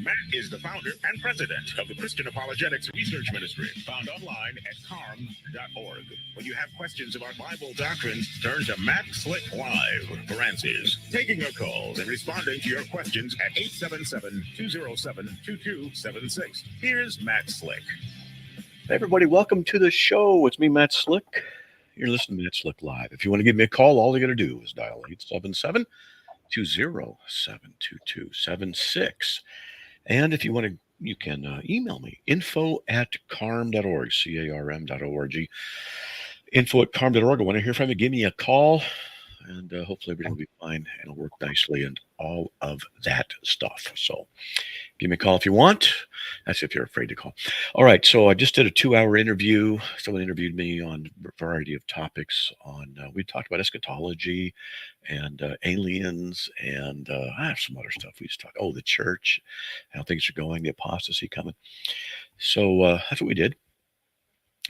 Matt is the founder and president of the Christian Apologetics Research Ministry, found online at carm.org. When you have questions about Bible doctrines, turn to Matt Slick Live for answers. Taking your calls and responding to your questions at 877-207-2276. Here's Matt Slick. Hey everybody, welcome to the show. It's me, Matt Slick. You're listening to Matt Slick Live. If you want to give me a call, all you got to do is dial 877-207-2276. And if you want to, you can email me, info@carm.org, C-A-R-M.org, info@carm.org. I want to hear from you. Give me a call, and hopefully everything will be fine and it'll work nicely and all of that stuff. So give me a call if you want. That's if you're afraid to call. All right, so I just did a 2-hour interview. Someone interviewed me on a variety of topics. We talked about eschatology and aliens and some other stuff. We just talked, the church, how things are going, the apostasy coming. So that's what we did.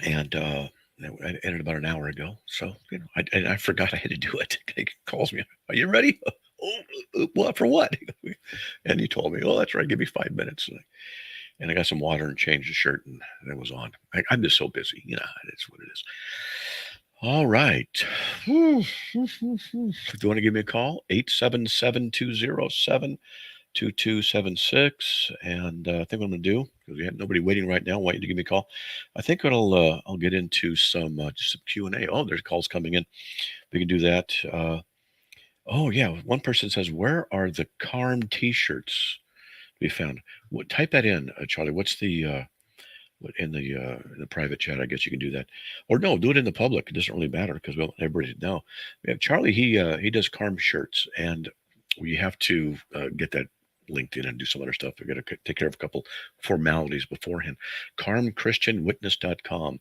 And I ended about an hour ago. So, I forgot I had to do it. He calls me, are you ready? What for what? And he told me, that's right, give me 5 minutes. And I got some water and changed the shirt, and it was on. I'm just so busy, it's what it is. All right. If you want to give me a call, 877-207-2276. And I think what I'm going to do, because we have nobody waiting right now, waiting to give me a call. I think I'll get into some just some Q&A. Oh, there's calls coming in. We can do that. One person says, where are the Carm t-shirts to be found? Type that in, Charlie. What's the in the private chat? I guess you can do that, or no, do it in the public. It doesn't really matter because we want everybody to know. We have Charlie. He does Carm shirts, and we have to get that linked in and do some other stuff. We got to take care of a couple formalities beforehand. CarmChristianWitness.com.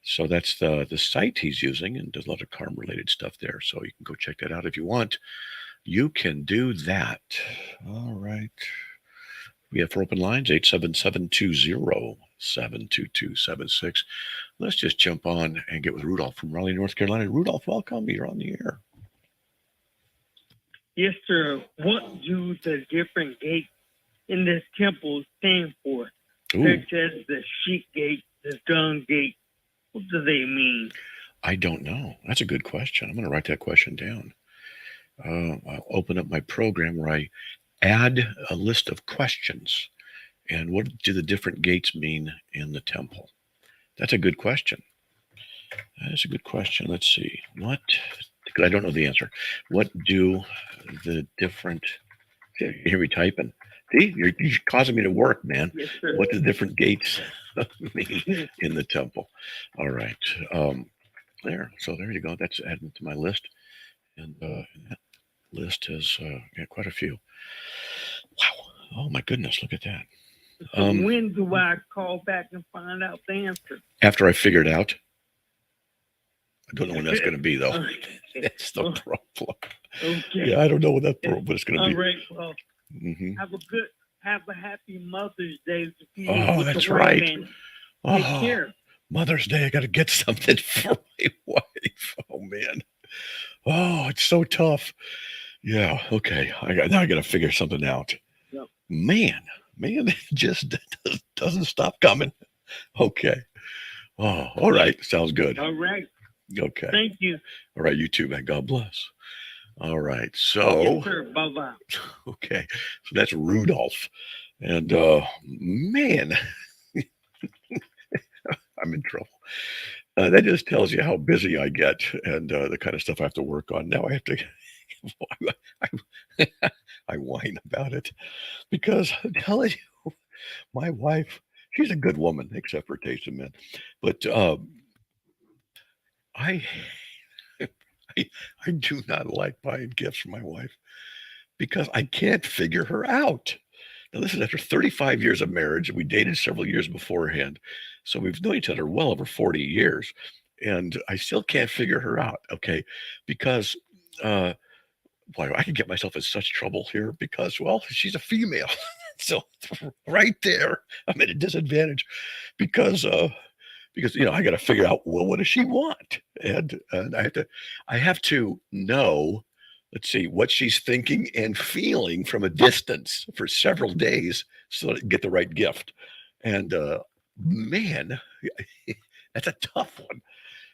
So that's the site he's using, and does a lot of Carm related stuff there. So you can go check that out if you want. You can do that. All right. We have 4 open lines, 877-207-2276. Let's just jump on and get with Rudolph from Raleigh, North Carolina. Rudolph, welcome. You're on the air. Yes, sir. What do the different gates in this temple stand for? Such as the sheep gate, the dung gate. What do they mean? I don't know. That's a good question. I'm going to write that question down. I'll open up my program where I add a list of questions. And what do the different gates mean in the temple? That's a good question. That's a good question. Let's see. Because I don't know the answer. What do the different... You hear me typing? See, you're causing me to work, man. Yes, sir. What do the different gates mean in the temple? All right. There. So there you go. That's added to my list. And that list has got quite a few. Wow. Oh, my goodness. Look at that. So when do I call back and find out the answer? After I figure it out. I don't know when that's going to be, though. Okay. That's the problem. Okay. Yeah, I don't know what it's going to be. All right. Well, Mm-hmm. have a happy Mother's Day. Oh, that's right. Take care. Mother's Day, I got to get something for my wife. Oh, man. Oh, it's so tough. Yeah, okay. Now I got to figure something out. Yep. Man, it just doesn't stop coming. Okay. Oh, all right. Sounds good. All right. Okay. Thank you. All right, you too, man. God bless. All right. So, yes, sir. Bye-bye. Okay. So that's Rudolph. And, man, I'm in trouble. That just tells you how busy I get and the kind of stuff I have to work on. Now I have to, I whine about it because I'm telling you, my wife, she's a good woman, except for taste of men. But I do not like buying gifts for my wife because I can't figure her out. Now, this is after 35 years of marriage. We dated several years beforehand. So we've known each other well over 40 years. And I still can't figure her out. Okay. Because, boy, I can get myself in such trouble here because, well, she's a female. So right there, I'm at a disadvantage because I got to figure out, well, what does she want? And I have to know, let's see, what she's thinking and feeling from a distance for several days so that I get the right gift. And man, that's a tough one.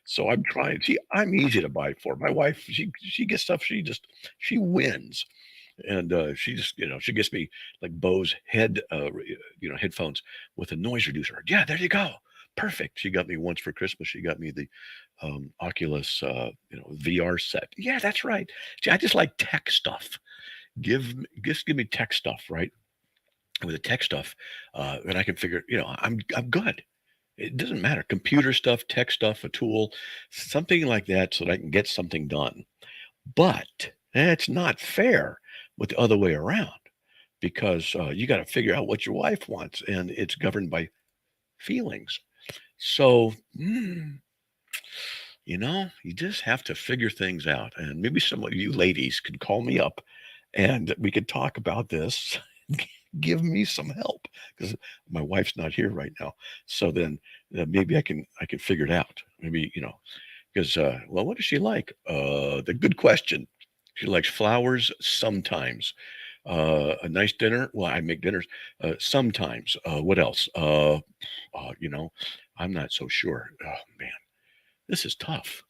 So I'm trying. I'm easy to buy for. My wife, she gets stuff. She wins, and she just she gets me like Bose headphones with a noise reducer. Yeah, there you go. Perfect. She got me once for Christmas. She got me the Oculus VR set. Yeah, that's right. See, I just like tech stuff. Give me tech stuff, right? With the tech stuff, and I can figure. I'm good. It doesn't matter. Computer stuff, tech stuff, a tool, something like that, so that I can get something done. But it's not fair with the other way around because you got to figure out what your wife wants, and it's governed by feelings. So, you just have to figure things out. And maybe some of you ladies could call me up and we could talk about this. Give me some help because my wife's not here right now. So then maybe I can figure it out. Maybe, because, well, what does she like? The good question. She likes flowers sometimes. A nice dinner. Well, I make dinners sometimes. What else? I'm not so sure. Oh man, this is tough.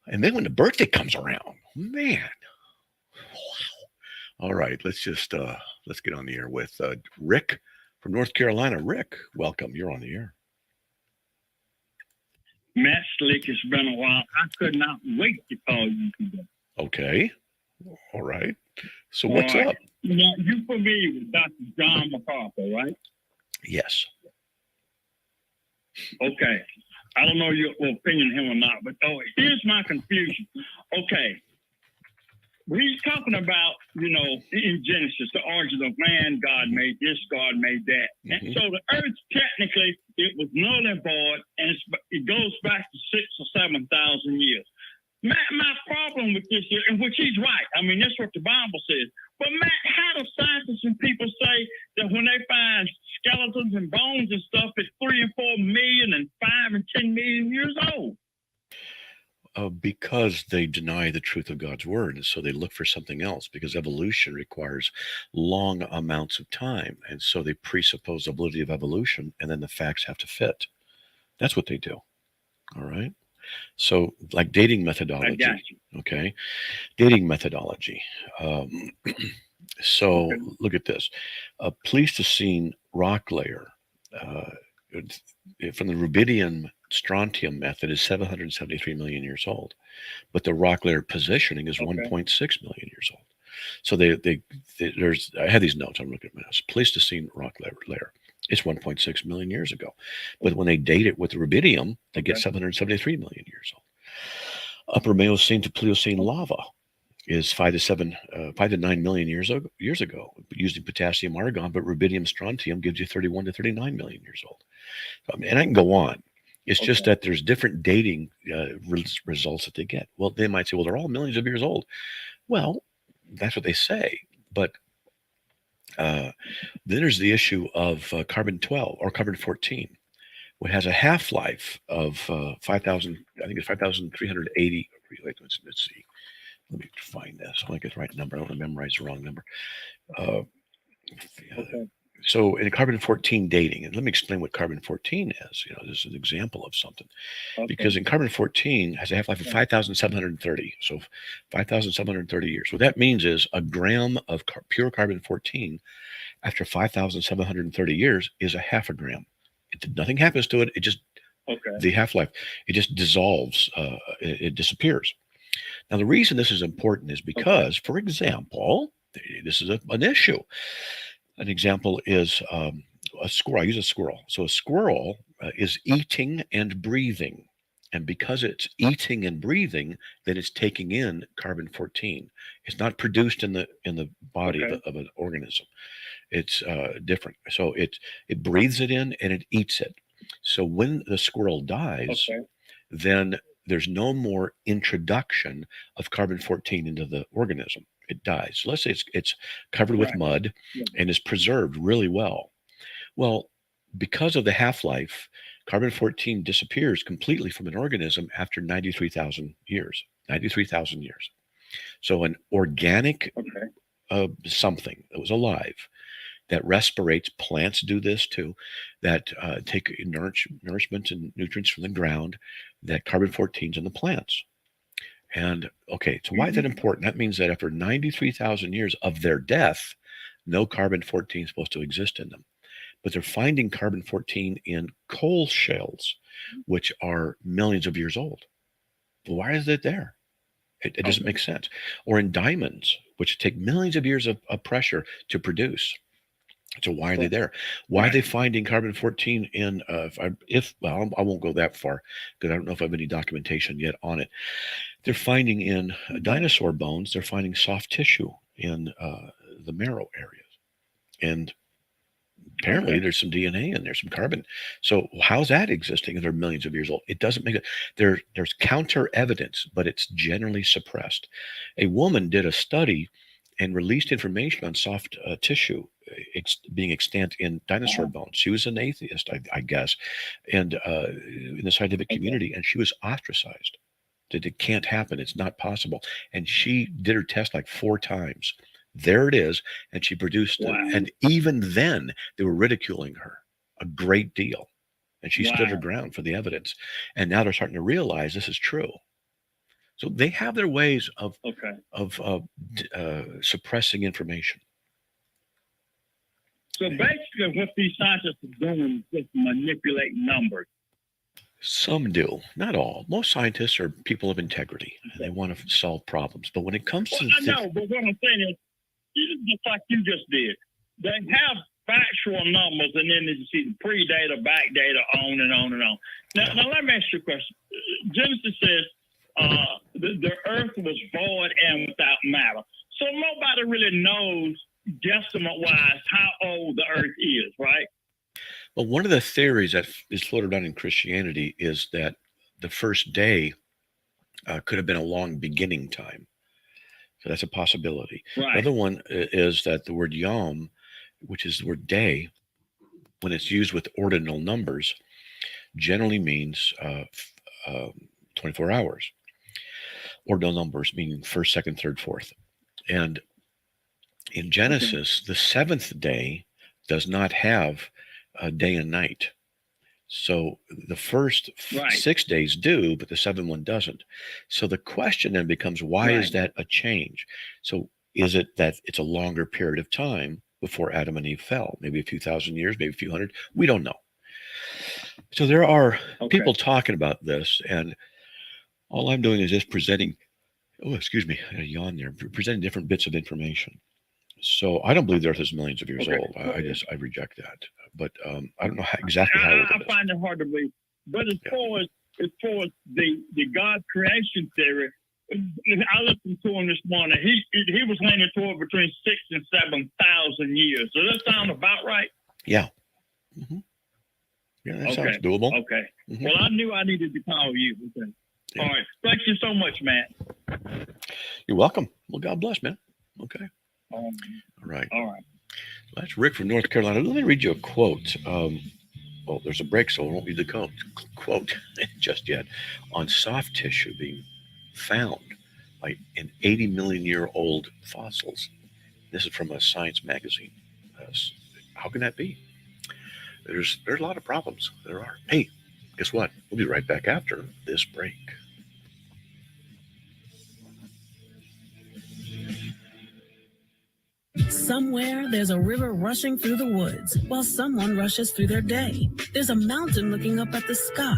And then when the birthday comes around, man, wow. All right, let's get on the air with Rick from North Carolina. Rick, welcome. You're on the air. Matt Slick, it's been a while. I could not wait to call you today. Okay. All right. So what's up? Now, you're familiar with Dr. John MacArthur, right? Yes. Okay. I don't know your opinion on him or not, but here's my confusion. Okay. He's talking about, in Genesis, the origin of man, God made this, God made that. Mm-hmm. And so the earth, technically, it was null and void, and it goes back to 6,000 or 7,000 years. My problem with this is, and which he's right, I mean, that's what the Bible says. But Matt, how do scientists and people say that when they find skeletons and bones and stuff, it's 3 and 4 million and 5 and 10 million years old? Because they deny the truth of God's word. And so they look for something else because evolution requires long amounts of time. And so they presuppose the validity of evolution and then the facts have to fit. That's what they do. All right. So like dating methodology. I got you. Okay. Dating methodology. So look at this. A Pleistocene rock layer from the rubidium strontium method is 773 million years old, but the rock layer positioning is 1.6 million years old. So there's I had these notes. I'm looking at my notes. Pleistocene rock layer. It's 1.6 million years ago, but when they date it with rubidium, they get 773 million years old. Upper Miocene to Pliocene lava is 5 to 9 million years ago, using potassium argon, but rubidium strontium gives you 31 to 39 million years old. And I can go on. It's just that there's different dating results that they get. Well, they might say, well, they're all millions of years old. Well, that's what they say. But then there's the issue of carbon-12 or carbon-14, which has a half-life of 5,000, I think it's 5,380. Let's see. Let me find this. I want to get the right number. I don't want to memorize the wrong number. So in carbon-14 dating, and let me explain what carbon-14 is. This is an example of something. Because in carbon-14 has a half-life of 5,730. So 5,730 years. What that means is a gram of pure carbon-14 after 5,730 years is a half a gram. Nothing happens to it. It just, the half-life, it just dissolves. It disappears. Now, the reason this is important is because, for example, this is an issue. An example is a squirrel. I use a squirrel. So a squirrel is eating and breathing. And because it's eating and breathing, then it's taking in carbon-14. It's not produced in the body of an organism. It's different. So it breathes it in and it eats it. So when the squirrel dies, then there's no more introduction of carbon-14 into the organism. It dies. So let's say it's covered with mud and is preserved really well. Well, because of the half-life, carbon-14 disappears completely from an organism after 93,000 years. 93,000 years. So an organic something that was alive that respirates. Plants do this too, that take nourishment and nutrients from the ground, that carbon-14 is in the plants. And okay, so why is that important? That means that after 93,000 years of their death, no carbon-14 is supposed to exist in them. But they're finding carbon-14 in coal shales, which are millions of years old. Well, why is it there? It doesn't make sense. Or in diamonds, which take millions of years of pressure to produce. So why are they there? Why are they finding carbon-14 in, well, I won't go that far because I don't know if I have any documentation yet on it. They're finding in dinosaur bones, they're finding soft tissue in the marrow areas. And apparently there's some DNA in there, some carbon. So how's that existing if they're millions of years old? It doesn't make it. There's counter evidence, but it's generally suppressed. A woman did a study and released information on soft tissue being extant in dinosaur bones. She was an atheist, I guess, and in the scientific community, and she was ostracized. That it can't happen. It's not possible. And she did her test like 4 times. There it is. And she produced it. And even then, they were ridiculing her a great deal. And she stood her ground for the evidence. And now they're starting to realize this is true. So they have their ways of suppressing information. So basically, what these scientists are doing is just manipulate numbers. Some do, not all. Most scientists are people of integrity, and they want to solve problems. But when it comes to I know, but what I'm saying is, just like you just did, they have factual numbers, and then you see the pre-data, back data, on and on and on. Now let me ask you a question. Genesis says the earth was void and without matter. So nobody really knows, guesstimate-wise, how old the earth is, right? Well, one of the theories that is floated around in Christianity is that the first day could have been a long beginning time. So that's a possibility. Right. The other one is that the word yom, which is the word day, when it's used with ordinal numbers, generally means 24 hours. Ordinal numbers meaning first, second, third, fourth. And in Genesis, the 7th day does not have a day and night. So the first 6 days do, but the 7th one doesn't. So the question then becomes, why is that a change? So is it that it's a longer period of time before Adam and Eve fell? Maybe a few thousand years, maybe a few hundred. We don't know. So there are people talking about this, and all I'm doing is just presenting, a yawn there, presenting different bits of information. So I don't believe the Earth is millions of years old. I reject that. But I don't know exactly how old it is. I find it hard to believe. But as far as the God creation theory, I listened to him this morning. He was leaning toward between 6,000 and 7,000 years. Does that sound about right? Yeah. Mm-hmm. Yeah, that sounds doable. Okay. Mm-hmm. Well, I knew I needed to call you. Okay. Yeah. All right. Thank you so much, Matt. You're welcome. Well, God bless, man. Okay. All right. All right. Well, that's Rick from North Carolina. Let me read you a quote. Well, there's a break, so I won't read the quote just yet. On soft tissue being found in 80 million year old fossils. This is from a Science magazine. How can that be? There's a lot of problems. There are. Hey, guess what? We'll be right back after this break. Somewhere there's a river rushing through the woods while someone rushes through their day. There's a mountain looking up at the sky.